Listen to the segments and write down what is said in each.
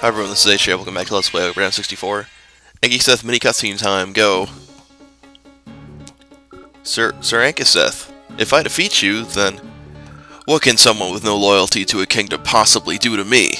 Hi everyone, this is HeeroJay. Welcome back to Let's Play Ogre Battle 64. Ankiseth mini cutscene time, go. Sir Ankiseth, if I defeat you, then what can someone with no loyalty to a kingdom possibly do to me?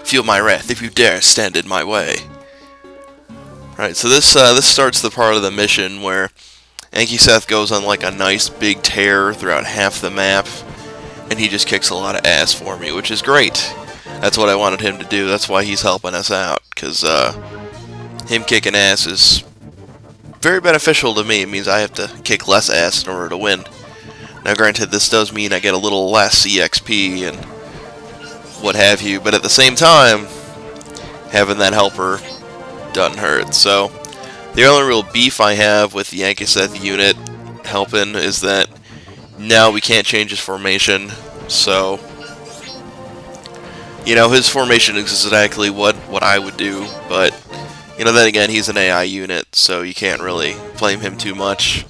Feel my wrath if you dare stand in my way. Right, so this starts the part of the mission where Ankiseth goes on like a nice big tear throughout half the map, and he just kicks a lot of ass for me, which is great. That's what I wanted him to do. That's why he's helping us out, because him kicking ass is very beneficial to me. It means I have to kick less ass in order to win. Now granted, this does mean I get a little less EXP and what have you, but at the same time, having that helper doesn't hurt. So the only real beef I have with the Ankiseth unit helping is that now we can't change his formation, so you know, his formation is exactly what I would do, but, you know, then again, he's an AI unit, so you can't really blame him too much.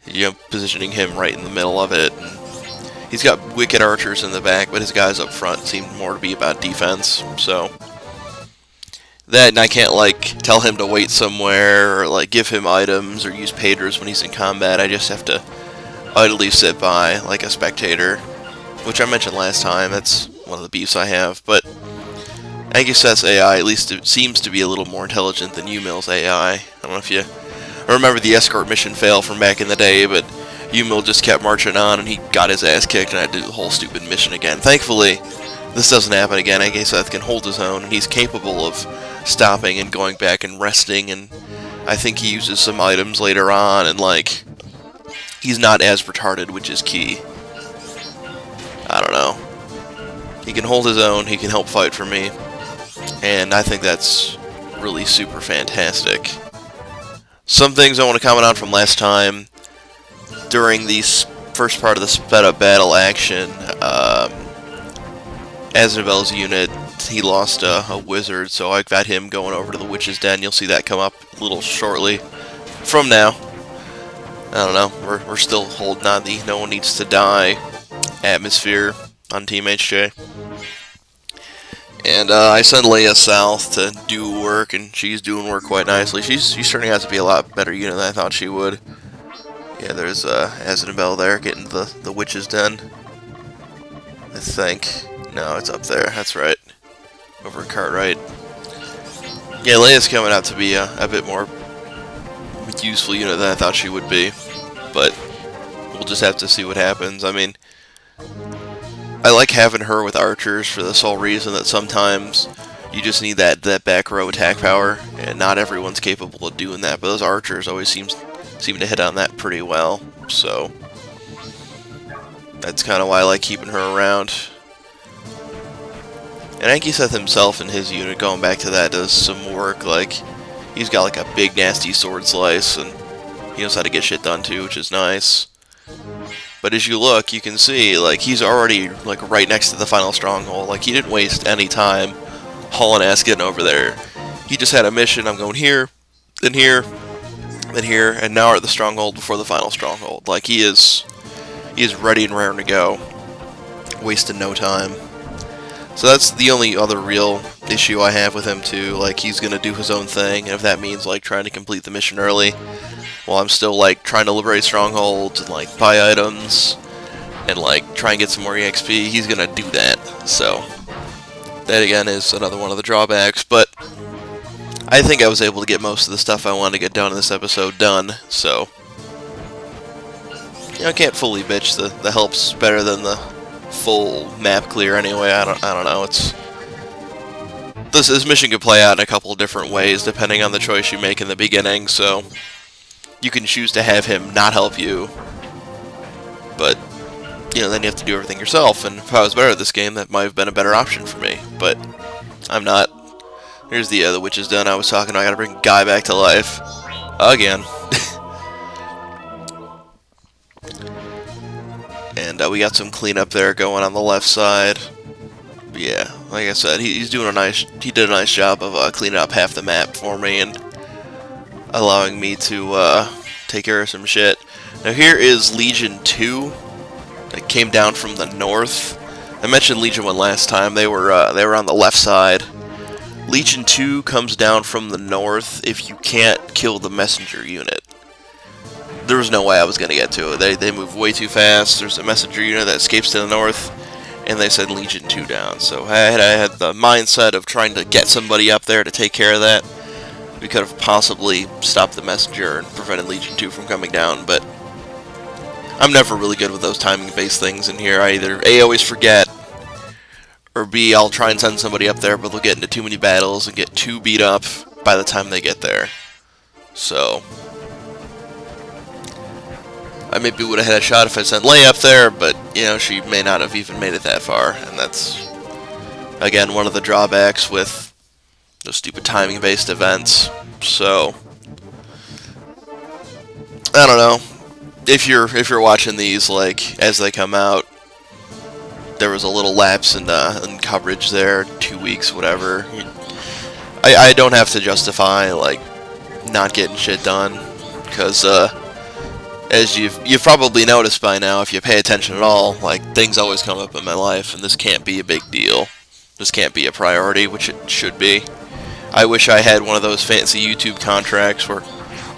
You know, positioning him right in the middle of it. And he's got wicked archers in the back, but his guys up front seem more to be about defense, so that, and I can't, like, tell him to wait somewhere, or, like, give him items, or use pagers when he's in combat. I just have to idly sit by, like a spectator, which I mentioned last time. That's one of the beefs I have, but Ankiseth's AI, at least it seems to be a little more intelligent than Umil's AI. I don't know if you remember the escort mission fail from back in the day, but Umil just kept marching on and he got his ass kicked and I did the whole stupid mission again. Thankfully, this doesn't happen again. Ankiseth can hold his own and he's capable of stopping and going back and resting, and I think he uses some items later on, and like, he's not as retarded, which is key. I don't know. He can hold his own, he can help fight for me, and I think that's really super fantastic. Some things I want to comment on from last time. During the first part of the sped up battle action, Aznabel's unit, he lost a wizard, so I got him going over to the witch's den. You'll see that come up a little shortly from now. I don't know, we're still holding on the no one needs to die atmosphere on Team HJ. And I send Leia south to do work, and she's doing work quite nicely. She's turning out to be a lot better unit than I thought she would. Yeah, there's Aznabel there getting the witch's den, I think. No, it's up there. That's right. Over at Cartwright. Yeah, Leia's coming out to be a bit more useful unit than I thought she would be. But we'll just have to see what happens. I mean, I like having her with archers for the sole reason that sometimes you just need that back row attack power, and not everyone's capable of doing that, but those archers always seem to hit on that pretty well, so that's kind of why I like keeping her around. And Ankiseth himself and his unit, going back to that, does some work. Like, he's got like a big nasty sword slice, and he knows how to get shit done too, which is nice. But as you look, you can see, like, he's already, like, right next to the final stronghold. Like, he didn't waste any time hauling ass getting over there. He just had a mission. I'm going here, then here, then here, and now we're at the stronghold before the final stronghold. Like, he is ready and raring to go. Wasting no time. So that's the only other real issue I have with him, too. Like, he's going to do his own thing, and if that means, like, trying to complete the mission early, while I'm still, like, trying to liberate strongholds and, like, buy items and, like, try and get some more EXP, he's gonna do that. So that, again, is another one of the drawbacks, but I think I was able to get most of the stuff I wanted to get done in this episode done, so you know, I can't fully bitch. The help's better than the full map clear anyway. I don't know. It's this mission could play out in a couple of different ways depending on the choice you make in the beginning, so you can choose to have him not help you, but, you know, then you have to do everything yourself, and if I was better at this game, that might have been a better option for me, but I'm not. Here's the witch's den I was talking about. I gotta bring Guy back to life. Again. And we got some cleanup there going on the left side. But yeah, like I said, he did a nice job of cleaning up half the map for me, and allowing me to take care of some shit. Now here is Legion 2 that came down from the north. I mentioned Legion 1 last time. They were on the left side Legion 2 comes down from the north if you can't kill the messenger unit. There was no way I was going to get to it. They move way too fast. There's a messenger unit that escapes to the north, and they said Legion 2 down. So I had the mindset of trying to get somebody up there to take care of that. We could have possibly stopped the messenger and prevented Legion 2 from coming down, but I'm never really good with those timing-based things in here. I either A, always forget, or B, I'll try and send somebody up there, but they'll get into too many battles and get too beat up by the time they get there. So I maybe would have had a shot if I sent Leia up there, but, you know, she may not have even made it that far, and that's, again, one of the drawbacks with those stupid timing-based events. So I don't know. If you're watching these, like, as they come out, there was a little lapse in coverage there, 2 weeks, whatever. I don't have to justify, like, not getting shit done, because, as you've probably noticed by now, if you pay attention at all, like, things always come up in my life, and this can't be a big deal. This can't be a priority, which it should be. I wish I had one of those fancy YouTube contracts where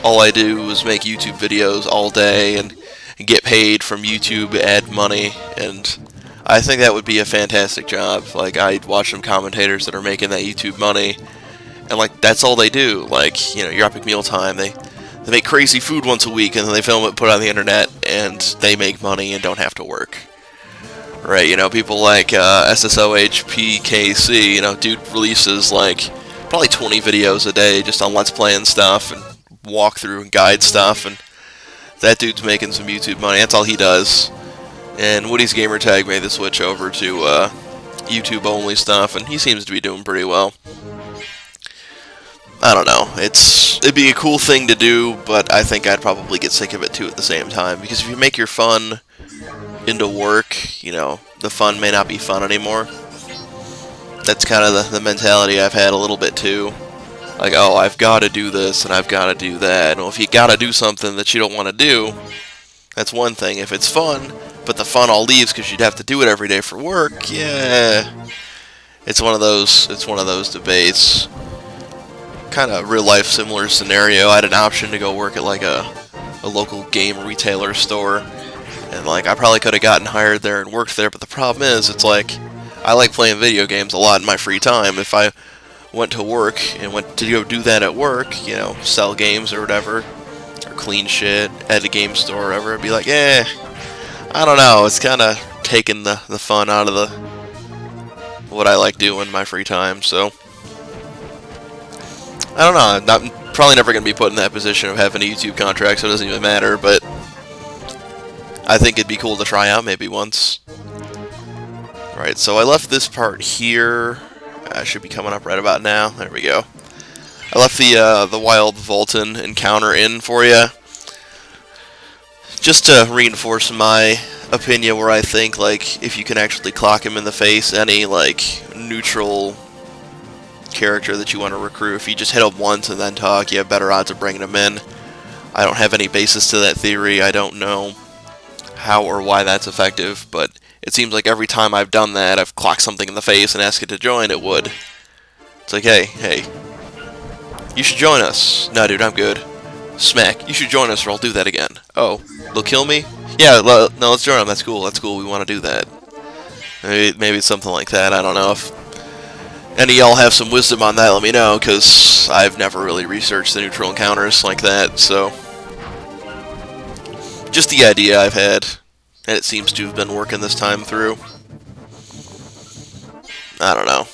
all I do is make YouTube videos all day and get paid from YouTube ad money, and I think that would be a fantastic job. Like, I'd watch some commentators that are making that YouTube money, and, like, that's all they do. Like, you know, your Epic Meal Time, they make crazy food once a week, and then they film it, put it on the internet, and they make money and don't have to work. Right, you know, people like SSOHPKC, you know, dude releases, like, probably 20 videos a day just on Let's Play and stuff, and walkthrough and guide stuff, and that dude's making some YouTube money. That's all he does. And Woody's Gamertag made the switch over to YouTube only stuff, and he seems to be doing pretty well. I don't know. It'd be a cool thing to do, but I think I'd probably get sick of it too at the same time, because if you make your fun into work, you know, the fun may not be fun anymore. That's kind of the mentality I've had a little bit too. Like, oh, I've got to do this and I've got to do that. Well, if you got to do something that you don't want to do, that's one thing. If it's fun, but the fun all leaves because you'd have to do it every day for work, yeah, it's one of those debates. Kind of real life similar scenario. I had an option to go work at like a local game retailer store, and like I probably could have gotten hired there and worked there, but the problem is, it's like I like playing video games a lot in my free time. If I went to work and went to go do that at work, you know, sell games or whatever, or clean shit at a game store or whatever, I'd be like, eh, I don't know, it's kind of taking the fun out of what I like doing in my free time. So I don't know, I'm probably never going to be put in that position of having a YouTube contract, so it doesn't even matter, but I think it'd be cool to try out maybe once. Alright, so I left this part here. I should be coming up right about now. There we go. I left the Wild Vulcan encounter in for you, just to reinforce my opinion, where I think, like, if you can actually clock him in the face, any, like, neutral character that you want to recruit, if you just hit him once and then talk, you have better odds of bringing him in. I don't have any basis to that theory. I don't know how or why that's effective, but it seems like every time I've done that, I've clocked something in the face and asked it to join, it would. It's like, hey, you should join us. No, dude, I'm good. Smack, you should join us or I'll do that again. Oh, they'll kill me? Yeah, no, let's join them. That's cool, we want to do that. Maybe it's something like that. I don't know. If any of y'all have some wisdom on that, let me know, because I've never really researched the neutral encounters like that, so just the idea I've had, and it seems to have been working this time through. I don't know.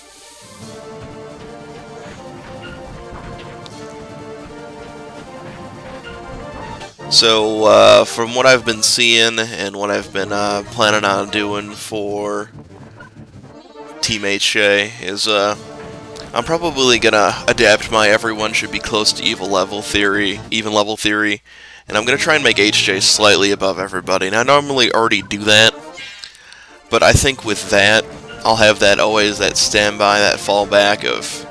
So, from what I've been seeing and what I've been planning on doing for Team HeeroJay is, I'm probably gonna adapt my everyone should be close to even level theory, and I'm gonna try and make HeeroJay slightly above everybody. And I normally already do that, but I think with that, I'll have that always, that standby, that fallback of,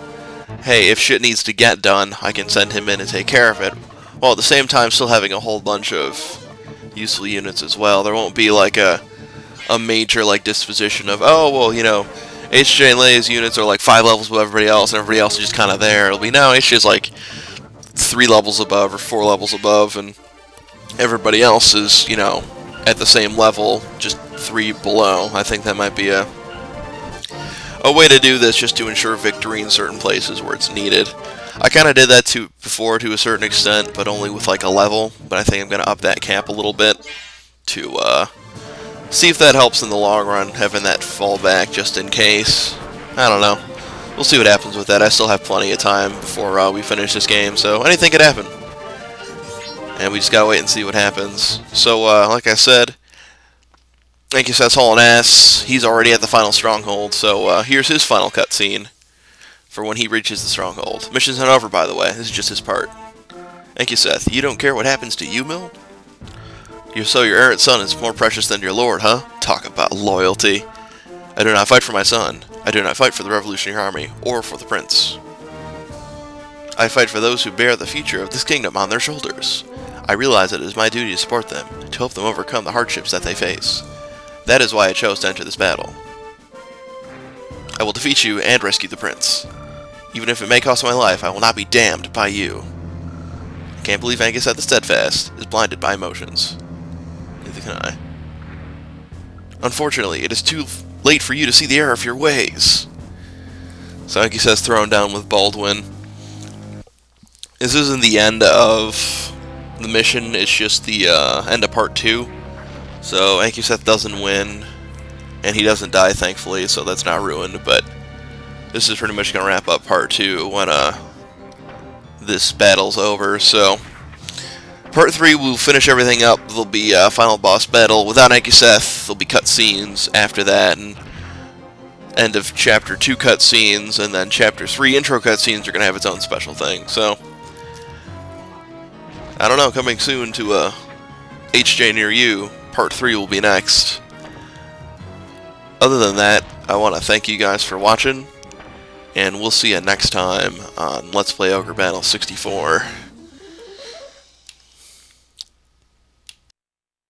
hey, if shit needs to get done, I can send him in and take care of it. While at the same time still having a whole bunch of useful units as well. There won't be like a major like disposition of, oh, well, you know, HeeroJay and Leia's units are like 5 levels above everybody else, and everybody else is just kind of there. It'll be now HeeroJay's like 3 levels above or 4 levels above, and everybody else is, you know, at the same level, just 3 below. I think that might be a way to do this, just to ensure victory in certain places where it's needed. I kind of did that before to a certain extent, but only with like a level. But I think I'm going to up that cap a little bit to see if that helps in the long run, having that fallback just in case. I don't know. We'll see what happens with that. I still have plenty of time before we finish this game, so anything could happen. And we just gotta wait and see what happens. So, like I said, Ankiseth's hauling ass. He's already at the final stronghold, so here's his final cutscene for when he reaches the stronghold. Mission's not over, by the way. This is just his part. Ankiseth, you don't care what happens to you, Mill? So your errant son is more precious than your lord, huh? Talk about loyalty. I do not fight for my son. I do not fight for the Revolutionary Army, or for the Prince. I fight for those who bear the future of this kingdom on their shoulders. I realize that it is my duty to support them, to help them overcome the hardships that they face. That is why I chose to enter this battle. I will defeat you and rescue the Prince. Even if it may cost my life, I will not be damned by you. I can't believe Ankiseth the Steadfast is blinded by emotions. Neither can I. Unfortunately, it is too late for you to see the error of your ways. So Ankiseth's thrown down with Baldwin. This isn't the end of the mission, it's just the end of part 2. So Ankiseth doesn't win, and he doesn't die, thankfully, so that's not ruined, but this is pretty much going to wrap up part 2 when this battle's over. So part 3, we'll finish everything up. There'll be a final boss battle without Ankiseth. There'll be cutscenes after that, and end of chapter 2 cutscenes, and then chapter 3 intro cutscenes are going to have its own special thing. So I don't know, coming soon to HeeroJay near you. Part 3 will be next. Other than that, I want to thank you guys for watching, and we'll see you next time on Let's Play Ogre Battle 64.